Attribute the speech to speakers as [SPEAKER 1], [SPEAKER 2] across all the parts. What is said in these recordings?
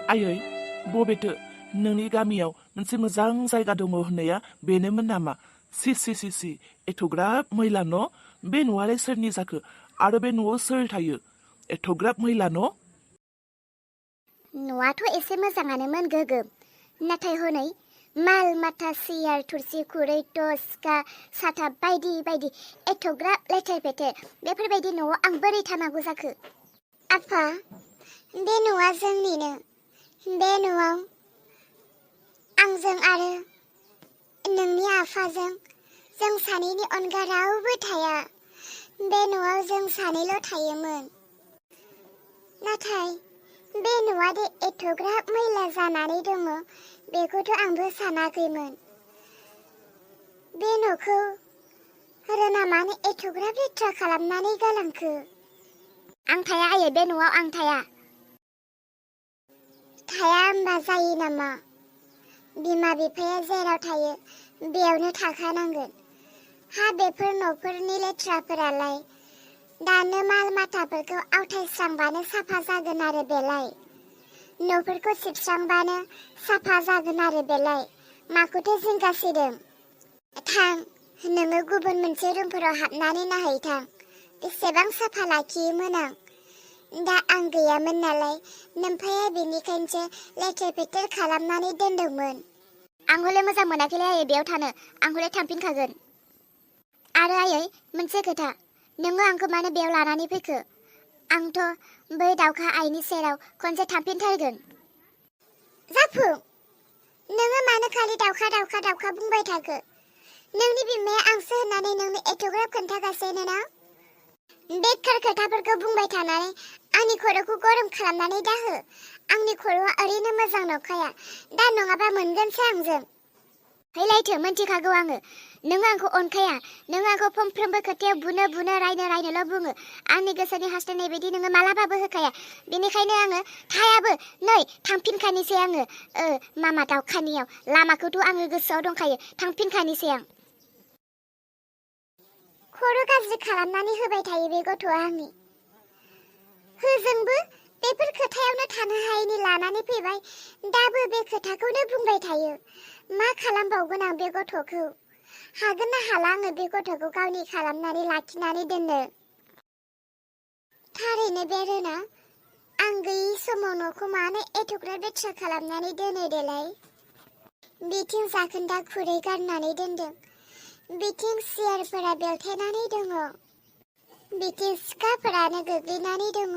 [SPEAKER 1] आयै बबेथो नोंनि गामियाव मोनसे मोजां जायगा दङ होननाया बेनोमोन नामा? सि एथ'ग्राब मैला न'? बे न'आलाय सोरनि जाखो? आरो बे न'आव सोर थायो? एथ'ग्राब मैला न'?
[SPEAKER 2] न'आथ' एसे मोजाङानोमोन गोगोम, नाथाय हनै माल माथा सियार थुरसि खुरै टस सिखा साथा बायदि बायदि एथ'ग्राब लेथेर फेथेर बेफोरबायदि न'आव आं बोरै थानांगौ जाखो? आफा, बे न'आ जोंनिनो। बे न'आव आंजों आरो नोंनि आफाजों जों सानैनि अनगा रावबो थाया। बे न'आव जों सानैल' थायोमोन। नाथाय बे न'आ दे एथ'ग्राब मैला जानानै दङ बेखौथ' आंबो सानाखैमोन। बे न'खौ रोना मानो एथ'ग्राब लेथ्रा खालामनानै गालांखो? आं थाया आयै, बे न'आव आं थाया। थाया होनबा जायो नामा? बिमा बिफाया जेराव थायो बेयावनो थाखानांगोन। हा बेफोर न'फोरनि लेथ्राफोरालाय दानो माल माथाफोरखौ आवथायस्रांबानो साफा जागोन आरो बेलाय। न'फोरखौ सिबस्रांबानो साफा जागोन आरो बेलाय। माखौथो जिंगासिदों? थां, नोङो गुबुन मोनसे रुमफोराव हाबनानै नायहैथां। बेसेबां साफा लाखियोमोन आं। दा आं गैयामोन नालाय नोम्फाया बेनिखायनोसो लेथेर फेथेर खालामनानै दोनदोंमोन। आं हले मोजां मोनाखैलै आयै बेयाव थानो। आं हले थांफिनखागोन। आरो आयै, मोनसे खोथा, नोङो आंखौ मानो बेयाव लानानै फैखो? आंथ' बै दाउखा आइनि सेराव खनसे थांफिनथारगोन। जाफुं, नोङो मानो खालि दाउखा दाउखा दाउखा बुंबाय थाखो? नोंनि बिमाया आंसो होननानै नोंनो एथ'ग्राब खोन्थागासिनो ना? बेखार खोथाफोरखौ बुंबाय थानानै आंनि खर'खौ गरम खालामनानै दाहो। आंनि खर'आ ओरैनो मोजां नंखाया। दा नङाबा मोनगोनसो आंजों। हैलायथो, मोनथिखागौ आङो। नों आंखौ अनखाया। नों आंखौ फंफ्रोमबो खोथायाव बुनो रायनोल' बुङो। आंनि गोसोनि हास्थायनाय बायदि नोङो मालाबाबो होखाया। बेनिखायनो आङो थायाबो। नै थांफिनखानोसै आङो मामा दाउखानियाव। लामाखौथ' आङो गोसोआव दंखायो। थांफिनखानोसै आं। खर' गाज्रि खालामनानै होबाय थायो बे गथ'आ आंनि। होजोंबो बेफोर खोथायावनो थानो हायैनि लानानै फैबाय। दाबो बे खोथाखौनो बुंबाय थायो। मा खालामबावगोन आं बे गथ'खौ? हागोन ना हाला आङो बे गथ'खौ गावनि खालामनानै लाखिनानै दोननो? थारैनो बे रोना, आं गैयि समाव न'खौ मानो एथ'ग्राब लेथ्रा खालामनानै दोनो देलाय? बिथिं जाखोन्दा खुरै गारनानै दोनदों। बिथिं सियारफोरा बेलथायनानै दङ। बिथिं सिखाफोरानो गोग्लैनानै दङ।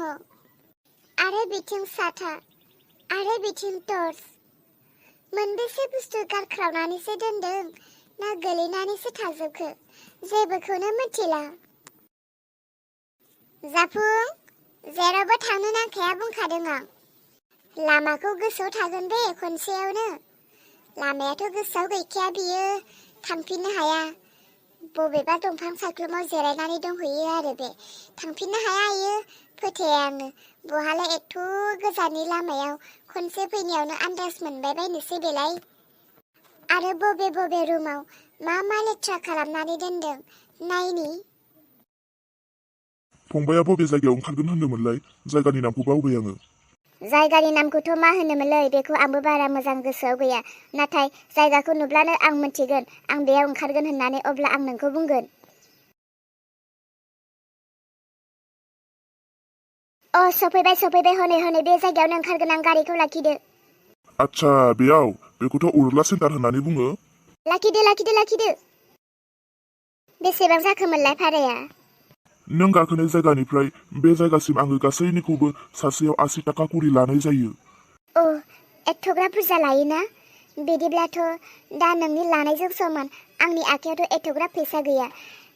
[SPEAKER 2] आरो बिथिं साथा, आरो बिथिं टर्च। मोनबेसे बुस्थु गारख्रावनानैसो दोनदों ना गोलैनानैसो थाजोबखो? जेबोखौनो मिथिला। जाफुं, जेरावबो थांनो नांखाया बुंखादों आं। लामाखौ गोसोआव थागोन बे खनसेयावनो। लामायाथ' गोसोआव गैखाया बियो, थांफिननो हाया। बबेबा दंफां सायख्लुमाव जिरायनानै दंहैयो आरो बे। थांफिननो हाया इयो, फोथाया आङो। बहालाय एथ' गोजाननि लामायाव खनसे फैनायावनो आन्दाज मोनबाय बायनोसै बेलाय। आरो बबे बबे रुमाव मा लेथ्रा खालामनानै दोनदों नायनि।
[SPEAKER 3] फंबाया बबे जायगायाव ओंखारगोन होनदोंमोनलाय? जायगानि नामखौ बावबाय आङो।
[SPEAKER 2] जायगानि नामखौथ' मा होनोमोनलै बेखौ आंबो बारा मोजां गोसोआव गैया। नाथाय जायगाखौ नुब्लानो आं मिन्थिगोन आं बेयाव ओंखारगोन होननानै, अब्ला आं नोंखौ बुंगोन। सफैबाय हनै बे जायगायावनो ओंखारगोन आं। गारिखौ लाखिदो।
[SPEAKER 3] आच्छा, बेयाव? बेखौथ' उरला सेन्टार होननानै बुङो।
[SPEAKER 2] लाखिदो। बेसेबां जाखोमोनलाय भाराया?
[SPEAKER 3] नों गाखोनाय जायगानिफ्राय बे जायगासिम आङो गासैनिखौबो सासेयाव 80 थाखा करि लानाय जायो।
[SPEAKER 2] एथ'ग्राब बुरजा लायोना? बिदिब्लाथ' दा नोंनि लानायजों समान। आंनि आखायावथ' एथ'ग्राब फैसा गैया।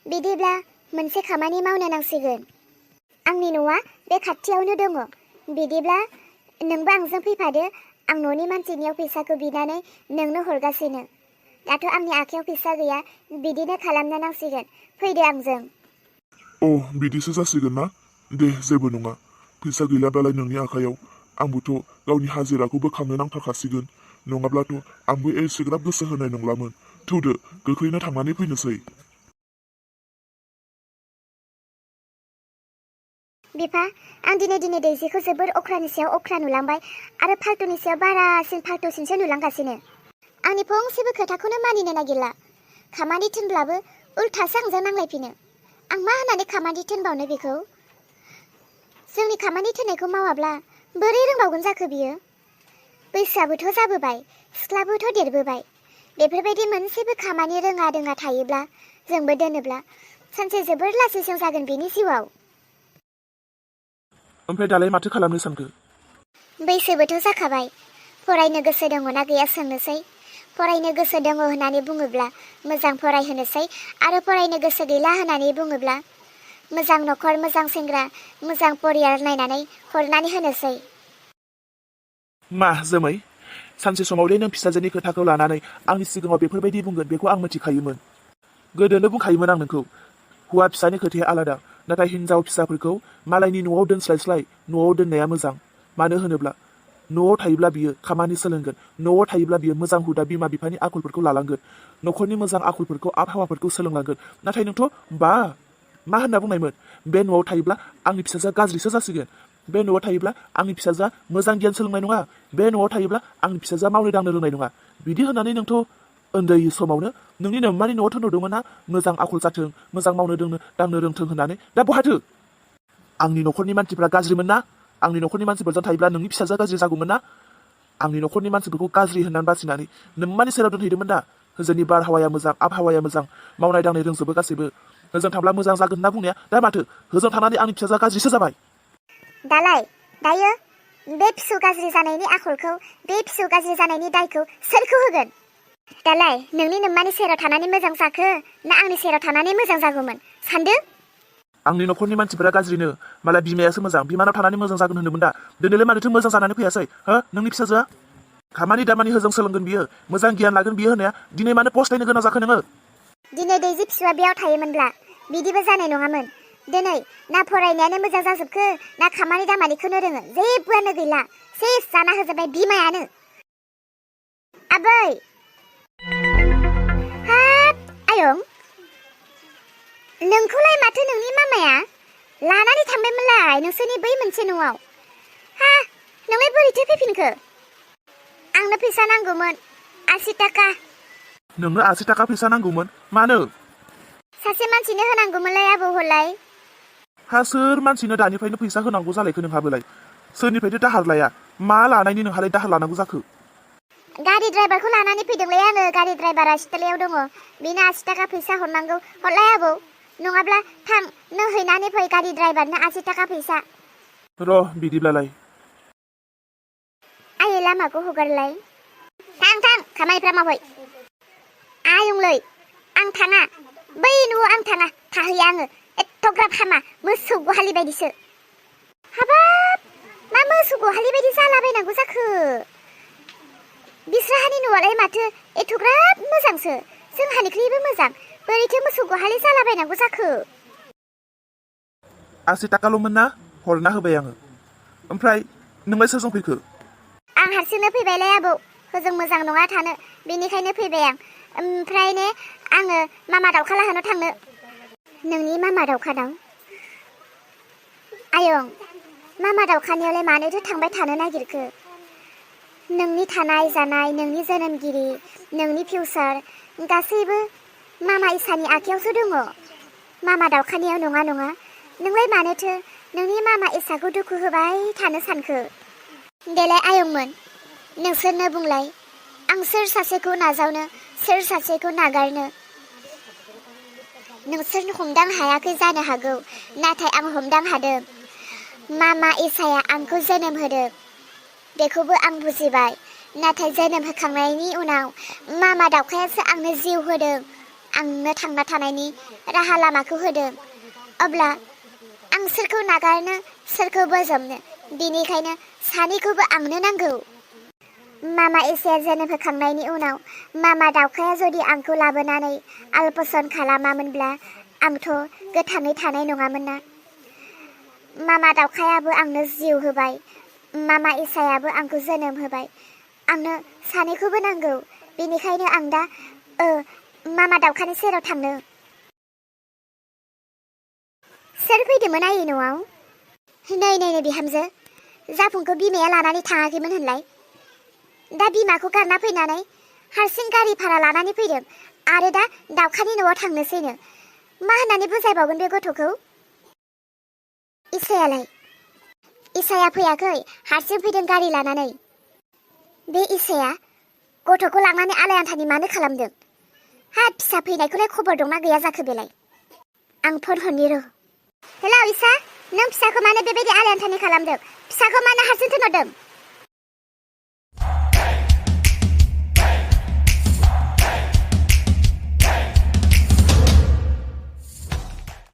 [SPEAKER 2] बिदिब्ला मोनसे खामानि मावनो नांसिगोन। आंनि न'आ बे खाथियावनो दङ। बिदिब्ला नोंबो आंजों फैफादो। आं न'नि मानसिनियाव फैसाखौ बिनानै नोंनो हरगासिनो। दाथ' आंनि आखायाव फैसा गैया। बिदिनो खालामनो नांसिगोन। फैदो आंजों।
[SPEAKER 3] बिदिसो जासिगोन ना? दे, जेबो नङा। फैसा गैलाबालाय नोंनि आखायाव। आंबोथ' गावनि हाजिराखौ बोखांनो नांथारखासिगोन। नङाब्लाथ' आंबो एसेग्राब गोसो होनाय नंलामोन। थौदो, गोख्रैनो थांनानै फैनोसै।
[SPEAKER 2] बिफा आं दिनै दैजिखौ जोबोर अख्रानि सायाव अख्रा नुलांबाय आरो फाल्तुनि सायाव बारासिन फाल्तुसिनसो नुलांगासिनो। आंनि फंसेबो खोथाखौनो मानिनो नागिरला। खामानि थिनब्लाबो उल्थासो आंजों नांलायफिनो। आं मा होननानै खामानि थिनबावनो बेखौ? जोंनि खामानि थिननायखौ मावाब्ला बोरै रोंबावगोन जाखो बियो? बैसोआबोथ' जाबोबाय, सिख्लाबोथ' देरबोबाय। बेफोरबायदि मोनसेबो खामानि रोङा थायोब्ला जोंबो दोनोब्ला सानसे जोबोर लासिं जागोन बेनि जिउआव।
[SPEAKER 1] ओमफ्राय दालाय माथो खालामनो सानखो?
[SPEAKER 2] बैसोबोथ' जाखाबाय। फरायनो गोसो दङना गैया सोंनोसै। फरायनो गोसो दङ होननानै बुङोब्ला मोजां फरायहोनोसै आरो फरायनो गोसो गैला होननानै बुङोब्ला मोजां न'खर, मोजां सेंग्रा, मोजां परियार नायनानै हरनानै होनोसै।
[SPEAKER 1] मा जोमै, सानसे समावले नों फिसाजोनि खोथाखौ लानानै आंनि सिगाङाव बेफोरबायदि बुंगोन बेखौ आं मिथिखायोमोन। गोदोनो बुंखायोमोन आं नोंखौ, हौवा फिसानि खोथाया आलादा, नाथाय हिनजाव फिसाफोरखौ मालायनि न'आव दोनस्लायस्लाय न'आव दोननाया मोजां। मानो होनोब्ला न'आव थायोब्ला बियो खामानि सोलोंगोन, न'आव थायोब्ला बियो मोजां हुदा बिमा बिफानि आखलफोरखौ लालांगोन, न'खरनि मोजां आखलफोरखौ आबहावाफोरखौ सोलोंलांगोन। नाथाय नोंथ' मा होनना बुंनायमोन? बे न'आव थायोब्ला आंनि फिसाजोआ गाज्रिसो जासिगोन, बे न'आव थायोब्ला आंनि फिसाजोआ मोजां गियान सोलोंनाय नङा, बे न'आव थायोब्ला आंनि फिसाजोआ मावनो दांनो रोंनाय नङा। बिदि होननानै नोंथ' उन्दै समावनो नोंनि नोम्मानि न'आव थिनहरदोंमोन ना मोजां आखल जाथों, मोजां मावनो दांनो रोंथों होननानै। दा बहाथो? आंनि न'खरनि मानसिफ्रा गाज्रिमोन ना? आंनि न'खरनि मानसिफोरजों थायोब्ला नोंनि फिसाजोआ गाज्रि जागौमोन ना? आंनि न'खरनि मानसिफोरखौ गाज्रि होननानै बासिनानै नोम्मानि सेराव दोनहैदोंमोन दा। होजोंनि बारहावाया मोजां, आबहावाया मोजां, मावनाय दांनाय रोंजोबो गासैबो। होजों थांब्ला मोजां जागोन होनना बुंनाया दा माथो? होजों थांनानै आंनि फिसाजोआ गाज्रिसो जाबाय।
[SPEAKER 2] दायो बे फिसौ गाज्रि जानायनि आखलखौ, बे फिसौ गाज्रि जानायनि दायखौ सोरखौ होगोन? दालाय नोंनि नोम्मानि सेराव थानानै मोजां जाखो ना आंनि सेराव थानानै मोजां जागौमोन सानदो?
[SPEAKER 1] आंनि न'खरनि मानसिफोरा गाज्रिनो, मालाय बिमायासो मोजां, बिमानाव थानानै मोजां जागोन होनदोंमोन दा। दिनैलाय मानोथो मोजां जानानै फैयासै हो नोंनि फिसाजोआ? खामानि दामानि होजों सोलोंगोन बियो, मोजां गियान लागोन बियो होननाया दिनै मानो फस्थायनो गोनां जाखो नोङो?
[SPEAKER 2] दिनै दैजि फिसौआ बेयाव थायोमोनब्ला बिदिबो जानाय नङामोन। दिनै ना फरायनायानो मोजां जाजोबखो ना खामानि दामानिखौनो रोङो, जेबोआनो गैला। सेस जाना होजोबबाय बिमायानो। आबै! हाब आयं, नोंखौलाय माथो नोंनि मामाया लानानै थांबायमोनलाय नोंसोरनि बै मोनसे न'आव। हा, नोंलाय बोरैथो फैफिनखो? आंनो फैसा नांगौमोन, 80 थाखा।
[SPEAKER 1] नोंनो 80 थाखा फैसा नांगौमोन? मानो?
[SPEAKER 2] सासे मानसिनो होनांगौमोनलाय आबौ हरलाय।
[SPEAKER 1] हा, सोर मानसिनो दानिफ्रायनो फैसा होनांगौ जालायखो नोंहाबोलाय? सोरनिफ्रायथो दाहार लाया? मा लानायनि नोंहालाय दाहार लानांगौ जाखो?
[SPEAKER 2] गारि ड्राइभारखौ लानानै फैदोंलै आङो। गारि ड्राइभारा सिथ्लायाव दङ, बेनो 80 थाखा फैसा हरनांगौ। हरलाय आबौ, नङाब्ला थां नों हैनानै फै गारि ड्राइभारनो 80 थाखा फैसा।
[SPEAKER 1] र' बिदिब्लालाय।
[SPEAKER 2] आयै लामाखौ हगारलाय। थां खामानिफ्रा मावहै। आयंलै आं थाङा, बै न'आव आं थाङा, थाहैया आङो। एथ'ग्राब हामा, मोसौ गहालि बायदिसो। हाबाब, मा मोसौ गहालि बायदि जालाबायनांगौ जाखो? बिस्राहानि न'आलाय माथो एथ'ग्राब मोजांसो, जोंहानिख्रुइबो मोजां। बोरैथो मोसौ गहालि जालाबायनांगौ जाखो?
[SPEAKER 1] 80 थाखाल'मोन ना? हरना होबाय आङो। ओमफ्राय नोंलाय सोरजों फैखो?
[SPEAKER 2] आं हारसिंनो फैबायलाय आबौ, होजों मोजां नङा थानो, बेनिखायनो फैबाय आं। ओमफ्राय ने आङो मामा दावखा लाहानो थांनो। नोंनि मामा दावखानाव? आयं, मामा दावखानियावलाय मानोथो थांबाय थानो नागिरखो? नोंनि थानाय जानाय, नोंनि जोनोमगिरि, नोंनि फिउचार गासैबो मामा इसानि आखायावसो दङ। मामा दावखानियाव नङा। नोंलाय मानोथो नोंनि मामा इसाखौ दुखु होबाय थानो सानखो? देलाय आयंमोन, नोंसोरनो बुंलाय, आं सोर सासेखौ नाजावनो, सोर सासेखौ नागारनो? नोंसोर हमदां हायाखै जानो हागौ, नाथाय आं हमदां हादों। मामा इसाया आंखौ जोनोम होदों, बेखौबो आं बुजिबाय। नाथाय जोनोम होखांनायनि उनाव मामा दावखायासो आंनो जिउ होदों, आंनो थांना थानायनि राहा लामाखौ होदों। अब्ला आं सोरखौ नागारनो, सोरखौ बोजबनो? बेनिखायनो सानैखौबो आंनो नांगौ। मामा इसाया जोनोम होखांनायनि उनाव मामा दावखाया जुदि आंखौ लाबोनानै आलपसन खालामामोनब्ला आंथ' गोथाङै थानाय नङामोन ना। मामा दावखायाबो आंनो जिउ होबाय, मामा इसायाबो आंखौ जोनोम होबाय। आंनो सानैखौबो नांगौ। बेनिखायनो आं दा मामा दावखानि सेराव थांनो। सोर फैदोंमोन आयै न'आव? नै बिहामजो जाफुंखौ बिमाया लानानै थाङाखैमोन होनलाय दा बिमाखौ गारना फैनानै हारसिं गारि भारा लानानै फैदों आरो दा दावखानि न'आव थांनोसैनो मा होननानै बुजायबावगोन बे गथ'खौ इसाया फैयाखै हारसिं फैदों गारि लानानै बे इसाया गथ'खौ लांनानै आलायान्थानि मानो खालामदों हा फिसा फैनायखौलाय खबर दंना गैया जाखो बेलाय आं फन हरनि र' हेलौ इसा नों फिसाखौ मानो बेबायदि आलायान्थानि खालामदों फिसाखौ मानो हारसिं थिनहरदों